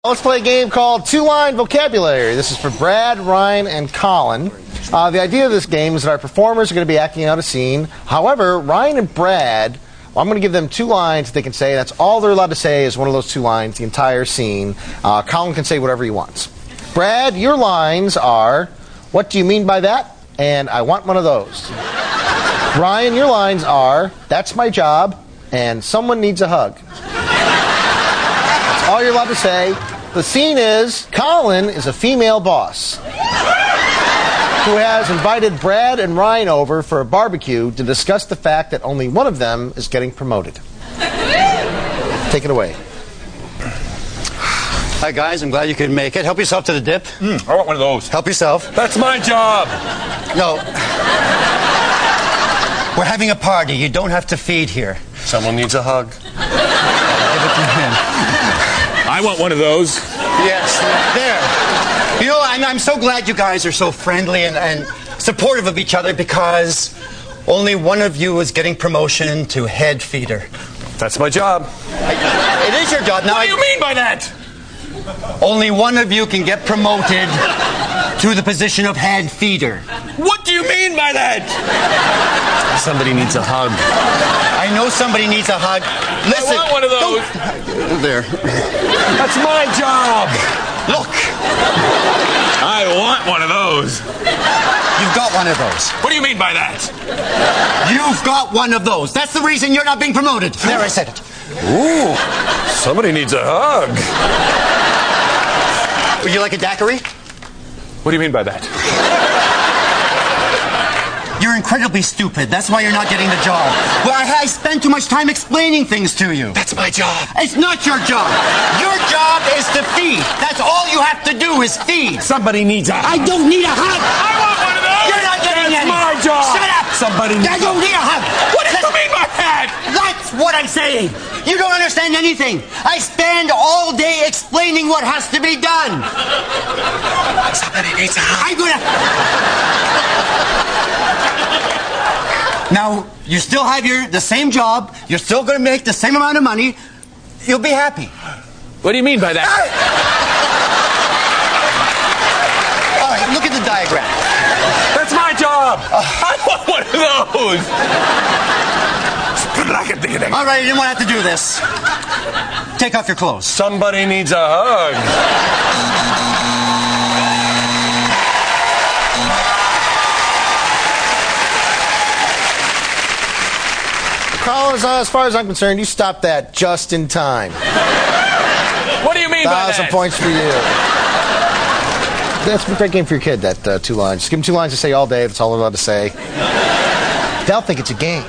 Let's play a game called Two-Line Vocabulary. This is for Brad, Ryan, and Colin. The idea of this game is that our performers are going to be acting out a scene. However, Ryan and Brad, I'm going to give them 2 lines they can say. That's all they're allowed to say is one of those 2 lines, the entire scene. Colin can say whatever he wants. Brad, your lines are, "What do you mean by that?" and "I want one of those." Ryan, your lines are, "That's my job," and "Someone needs a hug." That's all you're allowed to say. The scene is, Colin is a female boss who has invited Brad and Ryan over for a barbecue to discuss the fact that only one of them is getting promoted. Take it away. Hi, guys. I'm glad you could make it. Help yourself to the dip. I want one of those. Help yourself. That's my job. No. We're having a party. You don't have to feed here. Someone needs a hug. Give it to him. I want one of those. Yes, there. You know, I'm so glad you guys are so friendly and supportive of each other because only one of you is getting promotion to head feeder. That's my job. It is your job. Now, What do you mean by that? only one of you can get promoted to the position of head feeder. What do you mean by that? Somebody needs a hug. I know somebody needs a hug. Listen. I want one of those. There. That's my job. Look. I want one of those. You've got one of those. What do you mean by that? You've got one of those. That's the reason you're not being promoted. There, I said it. Ooh, somebody needs a hug. Would you like a daiquiri? What do you mean by that? You're incredibly stupid. That's why you're not getting the job. Well, I spend too much time explaining things to you. That's my job. It's not your job. Your job is to feed. That's all you have to do is feed. Somebody needs a hug. I don't need a hug. I want one of those. You're not getting That's any. my job. Shut up. Somebody needs I don't need a hug. What do you mean by that? That's what I'm saying. You don't understand anything. I spend all day explaining what has to be done. Somebody needs a hug. I'm gonna... Now, you still have the same job. You're still gonna make the same amount of money. You'll be happy. What do you mean by that? All right, look at the diagram. That's my job. I want one of those. All right, you didn't want to have to do this. Take off your clothes. Somebody needs a hug. Colin, as far as I'm concerned, you stopped that just in time. What do you mean by 1,000 that? points for you. That's a great game for your kid, that 2 lines. Just give him 2 lines to say all day. That's all they're allowed to say. They'll think it's a game.